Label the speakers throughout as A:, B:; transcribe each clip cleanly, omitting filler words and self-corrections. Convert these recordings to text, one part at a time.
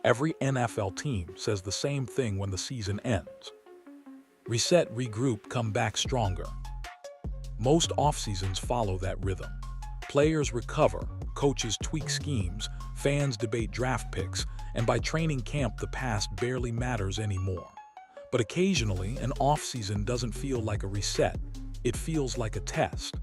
A: Every NFL team says the same thing when the season ends. Reset, regroup, come back stronger. Most off-seasons follow that rhythm. Players recover, coaches tweak schemes, fans debate draft picks, and by training camp the past barely matters anymore. But occasionally, an off-season doesn't feel like a reset. It feels like a test.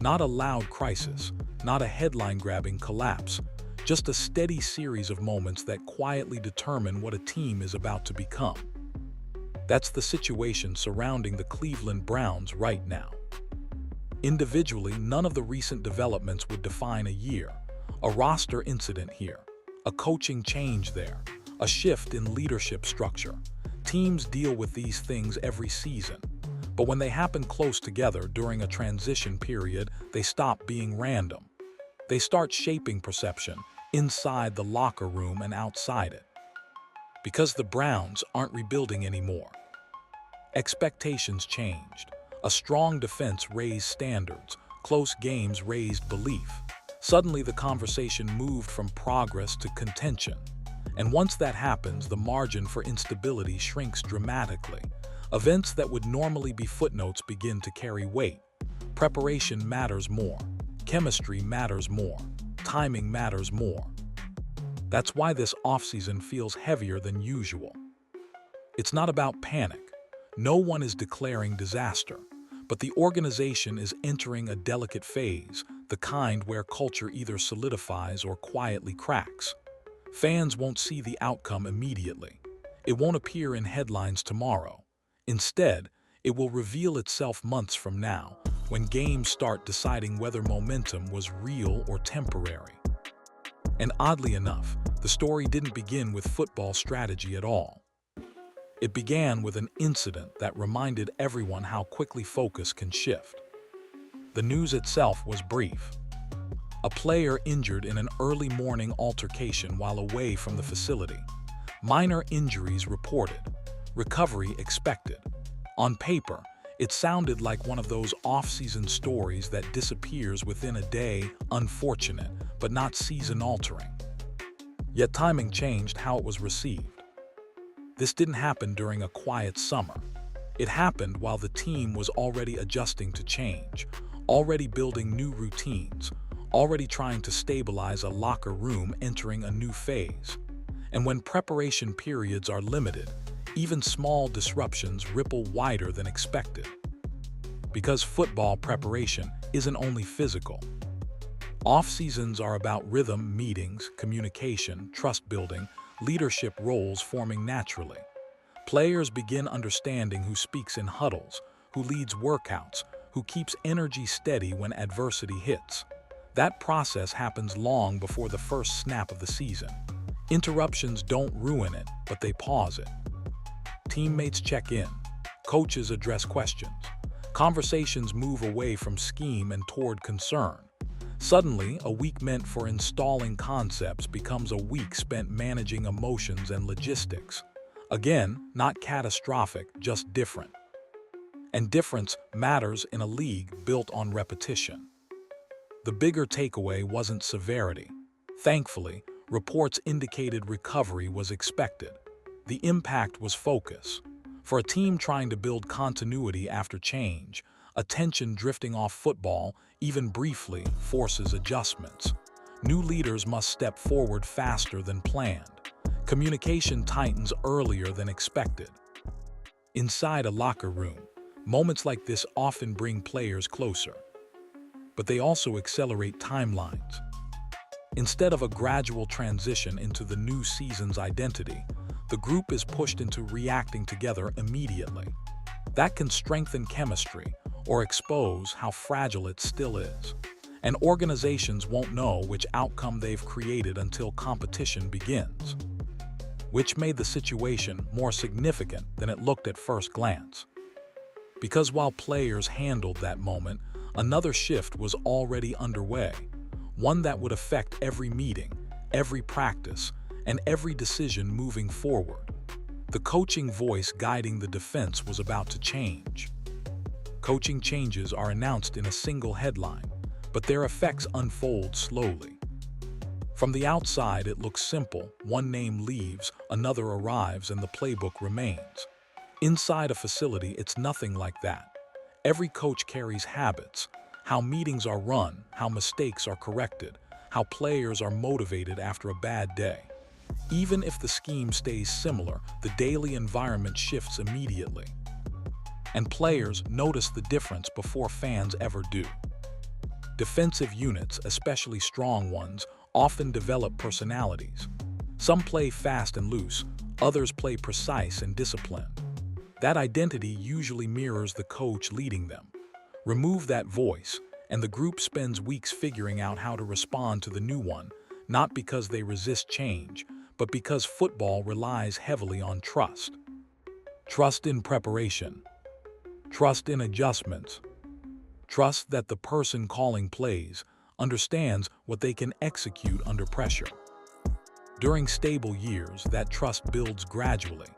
A: Not a loud crisis, not a headline-grabbing collapse, just a steady series of moments that quietly determine what a team is about to become. That's the situation surrounding the Cleveland Browns right now. Individually, none of the recent developments would define a year. A roster incident here, a coaching change there, a shift in leadership structure. Teams deal with these things every season. But when they happen close together during a transition period, they stop being random. They start shaping perception inside the locker room and outside it. Because the Browns aren't rebuilding anymore. Expectations changed. A strong defense raised standards. Close games raised belief. Suddenly, the conversation moved from progress to contention. And once that happens, the margin for instability shrinks dramatically. Events that would normally be footnotes begin to carry weight. Preparation matters more. Chemistry matters more. Timing matters more. That's why this offseason feels heavier than usual. It's not about panic. No one is declaring disaster. But the organization is entering a delicate phase, the kind where culture either solidifies or quietly cracks. Fans won't see the outcome immediately. It won't appear in headlines tomorrow. Instead, it will reveal itself months from now, when games start deciding whether momentum was real or temporary. And oddly enough, the story didn't begin with football strategy at all. It began with an incident that reminded everyone how quickly focus can shift. The news itself was brief. A player injured in an early morning altercation while away from the facility. Minor injuries reported. Recovery expected. On paper, it sounded like one of those off-season stories that disappears within a day, unfortunate, but not season-altering. Yet timing changed how it was received. This didn't happen during a quiet summer. It happened while the team was already adjusting to change, already building new routines, already trying to stabilize a locker room entering a new phase. And when preparation periods are limited, even small disruptions ripple wider than expected. Because football preparation isn't only physical. Off-seasons are about rhythm, meetings, communication, trust building, leadership roles forming naturally. Players begin understanding who speaks in huddles, who leads workouts, who keeps energy steady when adversity hits. That process happens long before the first snap of the season. Interruptions don't ruin it, but they pause it. Teammates check in. Coaches address questions. Conversations move away from scheme and toward concern. Suddenly, a week meant for installing concepts becomes a week spent managing emotions and logistics. Again, not catastrophic, just different. And difference matters in a league built on repetition. The bigger takeaway wasn't severity. Thankfully, reports indicated recovery was expected. The impact was focus. For a team trying to build continuity after change, attention drifting off football, even briefly, forces adjustments. New leaders must step forward faster than planned. Communication tightens earlier than expected. Inside a locker room, moments like this often bring players closer. But they also accelerate timelines. Instead of a gradual transition into the new season's identity, the group is pushed into reacting together immediately. That can strengthen chemistry or expose how fragile it still is. And organizations won't know which outcome they've created until competition begins. Which made the situation more significant than it looked at first glance. Because while players handled that moment, another shift was already underway. One that would affect every meeting, every practice, and every decision moving forward. The coaching voice guiding the defense was about to change. Coaching changes are announced in a single headline, but their effects unfold slowly. From the outside, it looks simple. One name leaves, another arrives, and the playbook remains. Inside a facility, it's nothing like that. Every coach carries habits, how meetings are run, how mistakes are corrected, how players are motivated after a bad day. Even if the scheme stays similar, the daily environment shifts immediately. And players notice the difference before fans ever do. Defensive units, especially strong ones, often develop personalities. Some play fast and loose, others play precise and disciplined. That identity usually mirrors the coach leading them. Remove that voice, and the group spends weeks figuring out how to respond to the new one, not because they resist change, but because football relies heavily on trust. Trust in preparation. Trust in adjustments. Trust that the person calling plays understands what they can execute under pressure. During stable years, that trust builds gradually.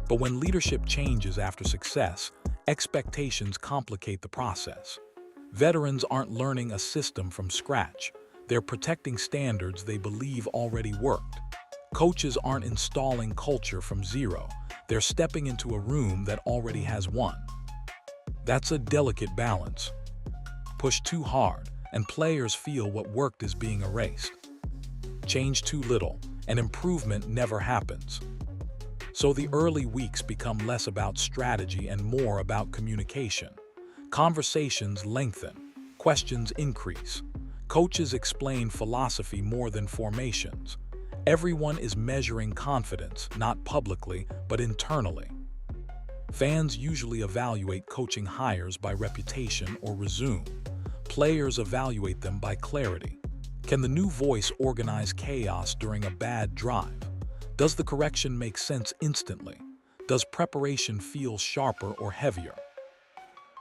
A: But when leadership changes after success, expectations complicate the process. Veterans aren't learning a system from scratch. They're protecting standards they believe already worked. Coaches aren't installing culture from zero. They're stepping into a room that already has one. That's a delicate balance. Push too hard, and players feel what worked is being erased. Change too little, and improvement never happens. So the early weeks become less about strategy and more about communication. Conversations lengthen, questions increase. Coaches explain philosophy more than formations. Everyone is measuring confidence, not publicly, but internally. Fans usually evaluate coaching hires by reputation or resume. Players evaluate them by clarity. Can the new voice organize chaos during a bad drive? Does the correction make sense instantly? Does preparation feel sharper or heavier?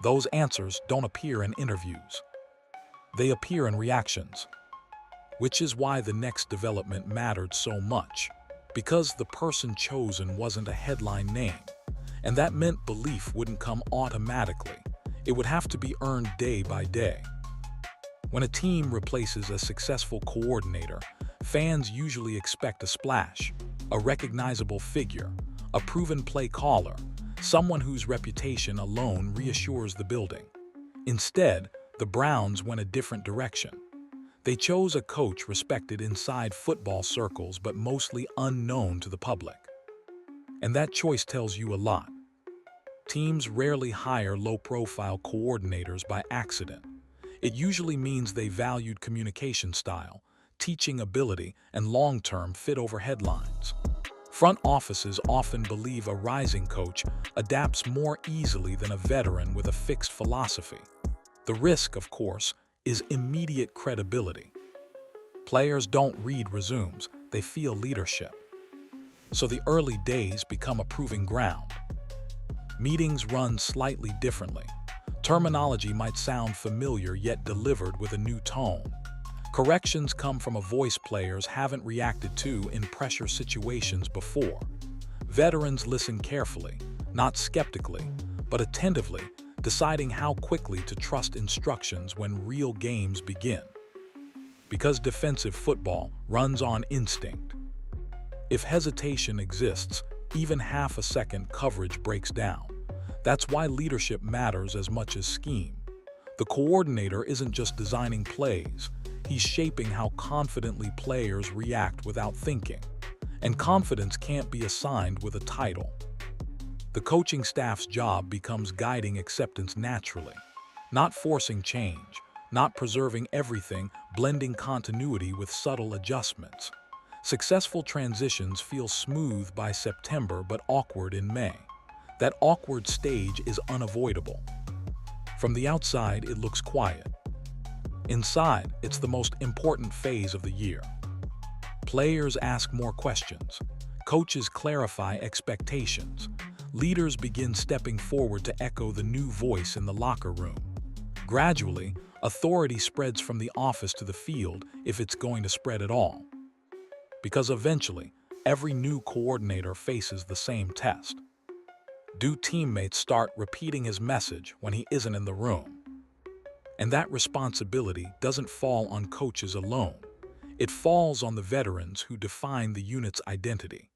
A: Those answers don't appear in interviews. They appear in reactions. Which is why the next development mattered so much. Because the person chosen wasn't a headline name. And that meant belief wouldn't come automatically. It would have to be earned day by day. When a team replaces a successful coordinator, fans usually expect a splash, a recognizable figure, a proven play caller, someone whose reputation alone reassures the building. Instead, the Browns went a different direction. They chose a coach respected inside football circles but mostly unknown to the public. And that choice tells you a lot. Teams rarely hire low-profile coordinators by accident. It usually means they valued communication style, teaching ability, and long-term fit over headlines. Front offices often believe a rising coach adapts more easily than a veteran with a fixed philosophy. The risk, of course, is immediate credibility. Players don't read resumes, they feel leadership. So the early days become a proving ground. Meetings run slightly differently. Terminology might sound familiar yet delivered with a new tone. Corrections come from a voice players haven't reacted to in pressure situations before. Veterans listen carefully, not skeptically, but attentively, deciding how quickly to trust instructions when real games begin. Because defensive football runs on instinct. If hesitation exists, even half a second coverage breaks down. That's why leadership matters as much as scheme. The coordinator isn't just designing plays, he's shaping how confidently players react without thinking. And confidence can't be assigned with a title. The coaching staff's job becomes guiding acceptance naturally, not forcing change, not preserving everything, blending continuity with subtle adjustments. Successful transitions feel smooth by September but awkward in May. That awkward stage is unavoidable. From the outside, it looks quiet. Inside, it's the most important phase of the year. Players ask more questions. Coaches clarify expectations. Leaders begin stepping forward to echo the new voice in the locker room. Gradually, authority spreads from the office to the field if it's going to spread at all. Because eventually, every new coordinator faces the same test. Do teammates start repeating his message when he isn't in the room? And that responsibility doesn't fall on coaches alone. It falls on the veterans who define the unit's identity.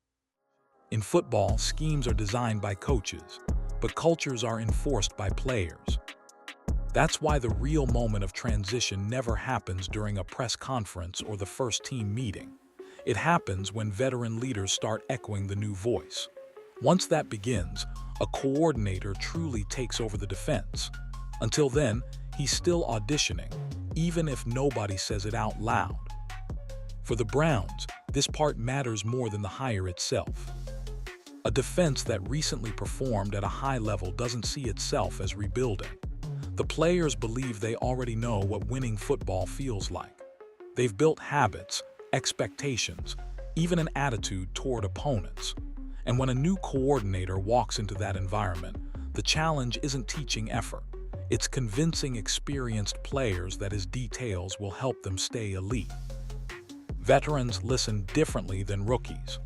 A: In football, schemes are designed by coaches, but cultures are enforced by players. That's why the real moment of transition never happens during a press conference or the first team meeting. It happens when veteran leaders start echoing the new voice. Once that begins, a coordinator truly takes over the defense. Until then, he's still auditioning, even if nobody says it out loud. For the Browns, this part matters more than the hire itself. A defense that recently performed at a high level doesn't see itself as rebuilding. The players believe they already know what winning football feels like. They've built habits, expectations, even an attitude toward opponents. And when a new coordinator walks into that environment, the challenge isn't teaching effort. It's convincing experienced players that his details will help them stay elite. Veterans listen differently than rookies.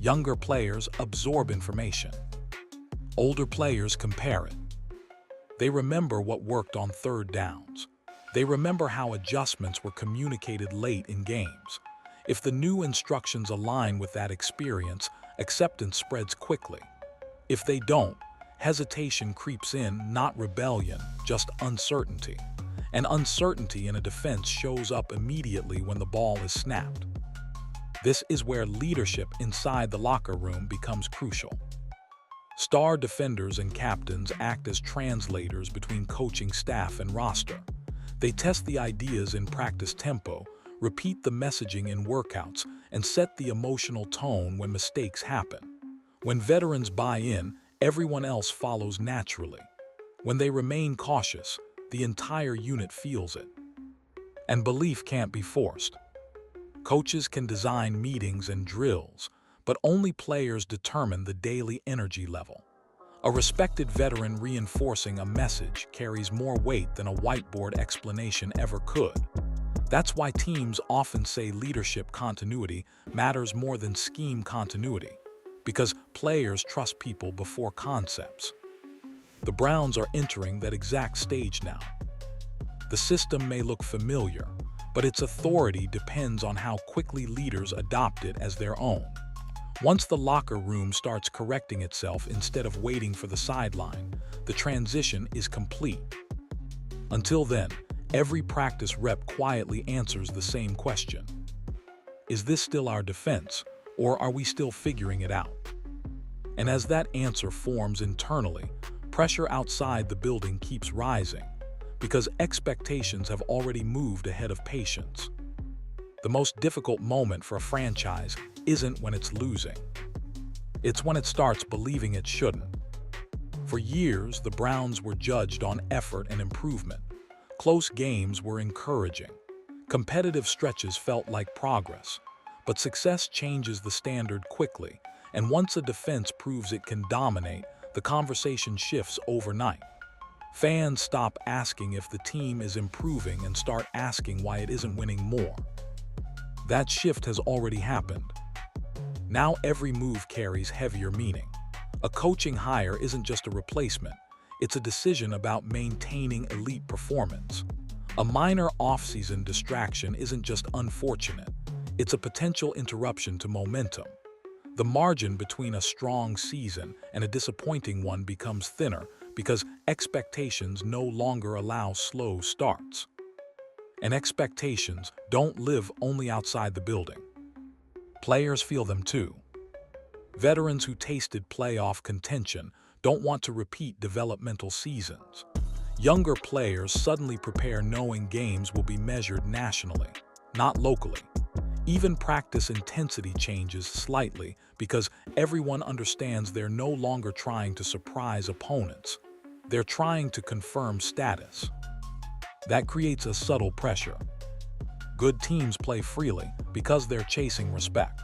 A: Younger players absorb information. Older players compare it. They remember what worked on third downs. They remember how adjustments were communicated late in games. If the new instructions align with that experience, acceptance spreads quickly. If they don't, hesitation creeps in, not rebellion, just uncertainty. And uncertainty in a defense shows up immediately when the ball is snapped. This is where leadership inside the locker room becomes crucial. Star defenders and captains act as translators between coaching staff and roster. They test the ideas in practice tempo, repeat the messaging in workouts, and set the emotional tone when mistakes happen. When veterans buy in, everyone else follows naturally. When they remain cautious, the entire unit feels it. And belief can't be forced. Coaches can design meetings and drills, but only players determine the daily energy level. A respected veteran reinforcing a message carries more weight than a whiteboard explanation ever could. That's why teams often say leadership continuity matters more than scheme continuity, because players trust people before concepts. The Browns are entering that exact stage now. The system may look familiar, but its authority depends on how quickly leaders adopt it as their own. Once the locker room starts correcting itself instead of waiting for the sideline, the transition is complete. Until then, every practice rep quietly answers the same question. Is this still our defense, or are we still figuring it out? And as that answer forms internally, pressure outside the building keeps rising, because expectations have already moved ahead of patience. The most difficult moment for a franchise isn't when it's losing. It's when it starts believing it shouldn't. For years, the Browns were judged on effort and improvement. Close games were encouraging. Competitive stretches felt like progress. But success changes the standard quickly, and once a defense proves it can dominate, the conversation shifts overnight. Fans stop asking if the team is improving and start asking why it isn't winning more. That shift has already happened. Now every move carries heavier meaning. A coaching hire isn't just a replacement, it's a decision about maintaining elite performance. A minor off-season distraction isn't just unfortunate, it's a potential interruption to momentum. The margin between a strong season and a disappointing one becomes thinner because expectations no longer allow slow starts. And expectations don't live only outside the building. Players feel them too. Veterans who tasted playoff contention don't want to repeat developmental seasons. Younger players suddenly prepare knowing games will be measured nationally, not locally. Even practice intensity changes slightly because everyone understands they're no longer trying to surprise opponents. They're trying to confirm status. That creates a subtle pressure. Good teams play freely because they're chasing respect.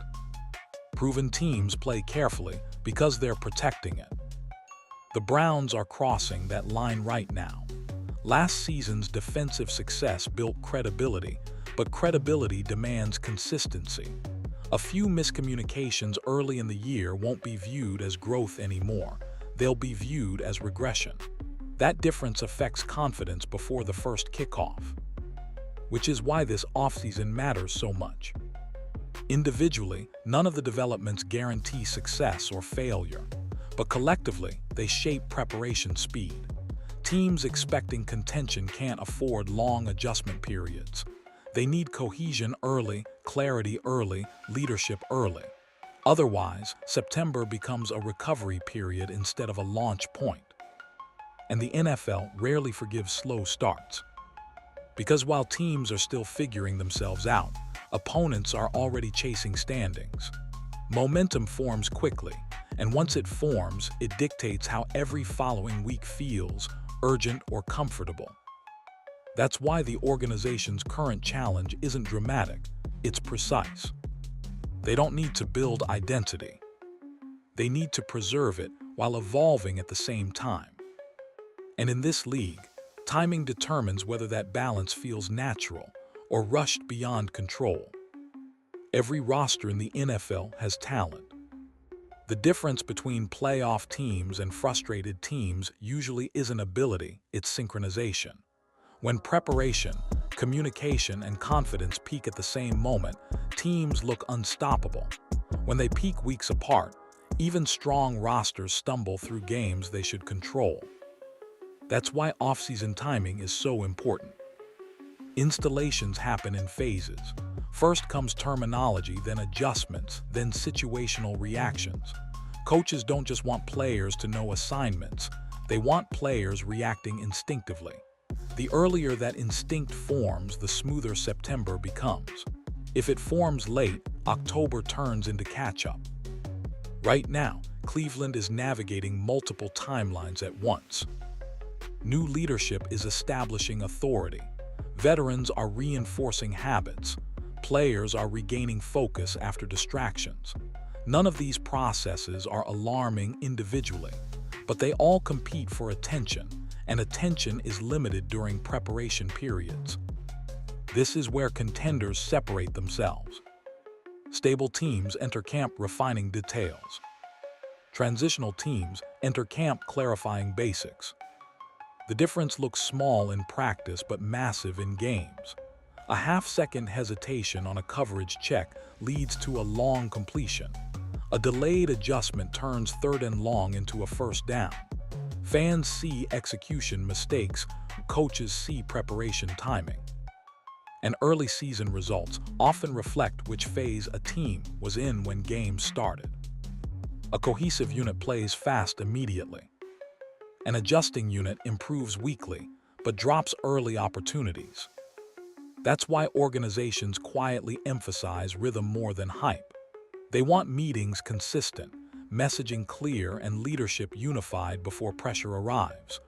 A: Proven teams play carefully because they're protecting it. The Browns are crossing that line right now. Last season's defensive success built credibility, but credibility demands consistency. A few miscommunications early in the year won't be viewed as growth anymore. They'll be viewed as regression. That difference affects confidence before the first kickoff. which is why this offseason matters so much. Individually, none of the developments guarantee success or failure, but collectively, they shape preparation speed. Teams expecting contention can't afford long adjustment periods. They need cohesion early, clarity early, leadership early. Otherwise, September becomes a recovery period instead of a launch point. And the NFL rarely forgives slow starts. Because while teams are still figuring themselves out, opponents are already chasing standings. Momentum forms quickly, and once it forms, it dictates how every following week feels, urgent or comfortable. That's why the organization's current challenge isn't dramatic, it's precise. They don't need to build identity. They need to preserve it while evolving at the same time. And in this league, timing determines whether that balance feels natural or rushed beyond control. Every roster in the NFL has talent. The difference between playoff teams and frustrated teams usually isn't ability, it's synchronization. When preparation, communication, and confidence peak at the same moment, teams look unstoppable. When they peak weeks apart, even strong rosters stumble through games they should control. That's why off-season timing is so important. Installations happen in phases. First comes terminology, then adjustments, then situational reactions. Coaches don't just want players to know assignments, they want players reacting instinctively. The earlier that instinct forms, the smoother September becomes. If it forms late, October turns into catch-up. Right now, Cleveland is navigating multiple timelines at once. New leadership is establishing authority. Veterans are reinforcing habits. Players are regaining focus after distractions. None of these processes are alarming individually, but they all compete for attention, and attention is limited during preparation periods. This is where contenders separate themselves. Stable teams enter camp refining details. Transitional teams enter camp clarifying basics. The difference looks small in practice but massive in games. A half-second hesitation on a coverage check leads to a long completion. A delayed adjustment turns third and long into a first down. Fans see execution mistakes, coaches see preparation timing. And early season results often reflect which phase a team was in when games started. A cohesive unit plays fast immediately. An adjusting unit improves weekly, but drops early opportunities. That's why organizations quietly emphasize rhythm more than hype. They want meetings consistent, messaging clear, and leadership unified before pressure arrives.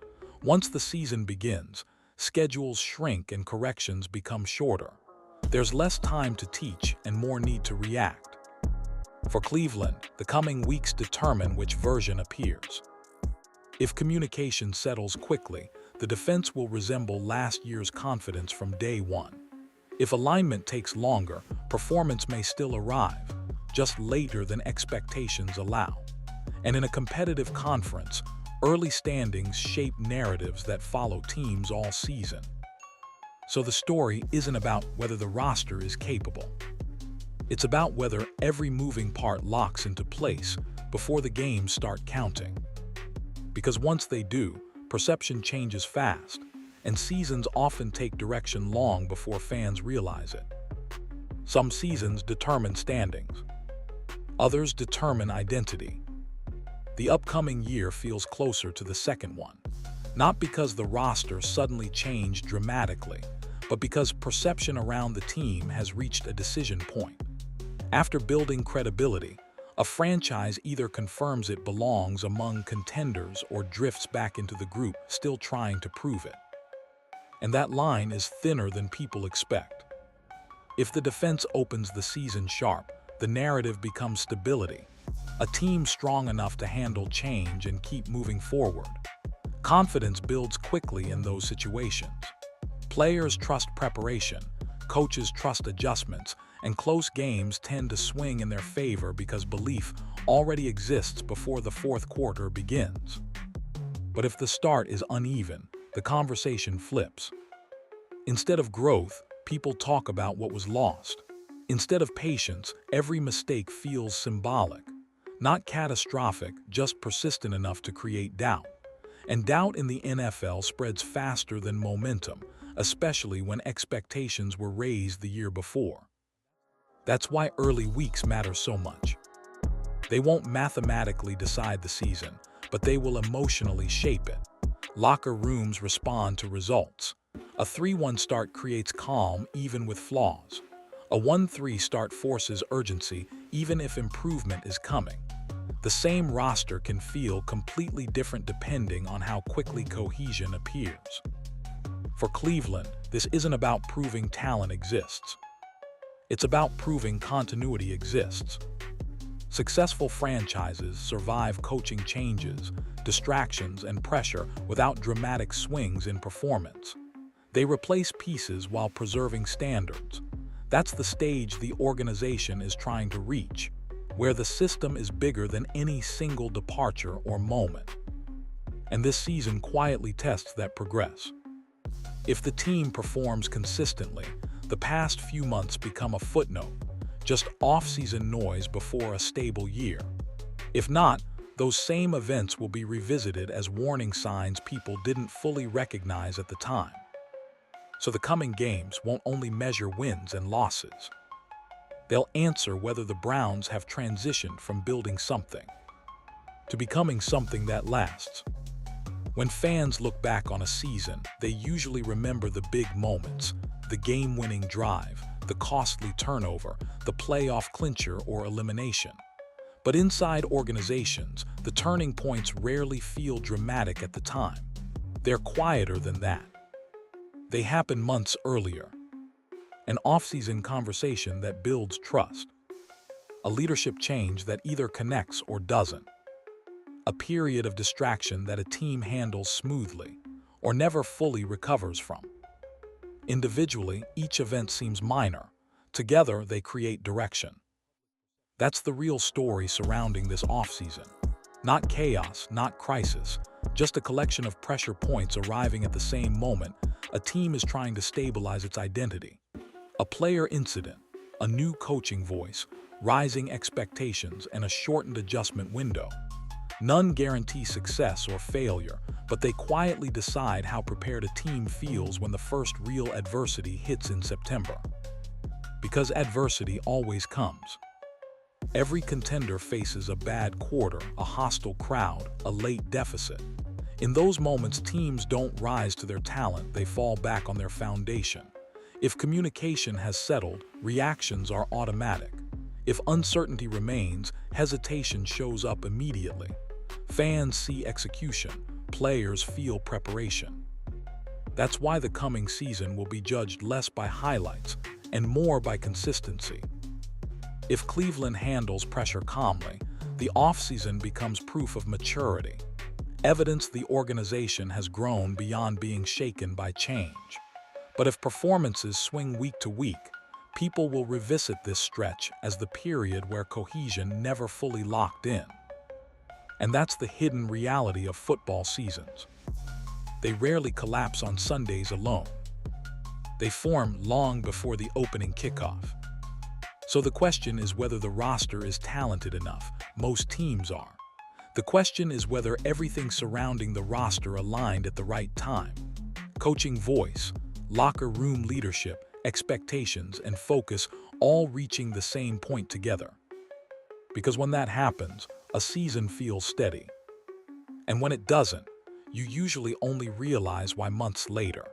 A: Once the season begins, schedules shrink and corrections become shorter. There's less time to teach and more need to react. For Cleveland, the coming weeks determine which version appears. If communication settles quickly, the defense will resemble last year's confidence from day one. If alignment takes longer, performance may still arrive, just later than expectations allow. And in a competitive conference, early standings shape narratives that follow teams all season. So the story isn't about whether the roster is capable. It's about whether every moving part locks into place before the games start counting. Because once they do, perception changes fast, and seasons often take direction long before fans realize it. Some seasons determine standings. Others determine identity. The upcoming year feels closer to the second one, not because the roster suddenly changed dramatically, but because perception around the team has reached a decision point. After building credibility, a franchise either confirms it belongs among contenders or drifts back into the group still trying to prove it. And that line is thinner than people expect. If the defense opens the season sharp, the narrative becomes stability, a team strong enough to handle change and keep moving forward. Confidence builds quickly in those situations. Players trust preparation, coaches trust adjustments, and close games tend to swing in their favor because belief already exists before the fourth quarter begins. But if the start is uneven, the conversation flips. Instead of growth, People talk about what was lost. Instead of patience, every mistake feels symbolic. Not catastrophic, just persistent enough to create doubt. And doubt in the NFL spreads faster than momentum, especially when expectations were raised the year before. That's why early weeks matter so much. They won't mathematically decide the season, but they will emotionally shape it. Locker rooms respond to results. A 3-1 start creates calm even with flaws. A 1-3 start forces urgency even if improvement is coming. The same roster can feel completely different depending on how quickly cohesion appears. For Cleveland, this isn't about proving talent exists. It's about proving continuity exists. Successful franchises survive coaching changes, distractions, and pressure without dramatic swings in performance. They replace pieces while preserving standards. That's the stage the organization is trying to reach, where the system is bigger than any single departure or moment. And this season quietly tests that progress. If the team performs consistently, the past few months become a footnote, just off-season noise before a stable year. If not, those same events will be revisited as warning signs people didn't fully recognize at the time. So the coming games won't only measure wins and losses. They'll answer whether the Browns have transitioned from building something to becoming something that lasts. When fans look back on a season, they usually remember the big moments, the game-winning drive, the costly turnover, the playoff clincher or elimination. But inside organizations, the turning points rarely feel dramatic at the time. They're quieter than that. They happen months earlier. An off-season conversation that builds trust. A leadership change that either connects or doesn't. A period of distraction that a team handles smoothly or never fully recovers from. Individually, each event seems minor. Together, they create direction. That's the real story surrounding this off-season. Not chaos, not crisis, just a collection of pressure points arriving at the same moment. A team is trying to stabilize its identity. A player incident, a new coaching voice, rising expectations, and a shortened adjustment window. None guarantee success or failure, but they quietly decide how prepared a team feels when the first real adversity hits in September. Because adversity always comes. Every contender faces a bad quarter, a hostile crowd, a late deficit. In those moments, teams don't rise to their talent, they fall back on their foundation. If communication has settled, reactions are automatic. If uncertainty remains, hesitation shows up immediately. Fans see execution, players feel preparation. That's why the coming season will be judged less by highlights and more by consistency. If Cleveland handles pressure calmly, the offseason becomes proof of maturity. Evidence the organization has grown beyond being shaken by change. But if performances swing week to week, people will revisit this stretch as the period where cohesion never fully locked in. And that's the hidden reality of football seasons. They rarely collapse on Sundays alone. They form long before the opening kickoff. So the question is whether the roster is talented enough. Most teams are. The question is whether everything surrounding the roster aligned at the right time. Coaching voice, locker room leadership, expectations, and focus all reaching the same point together. Because when that happens, a season feels steady. And when it doesn't, you usually only realize why months later.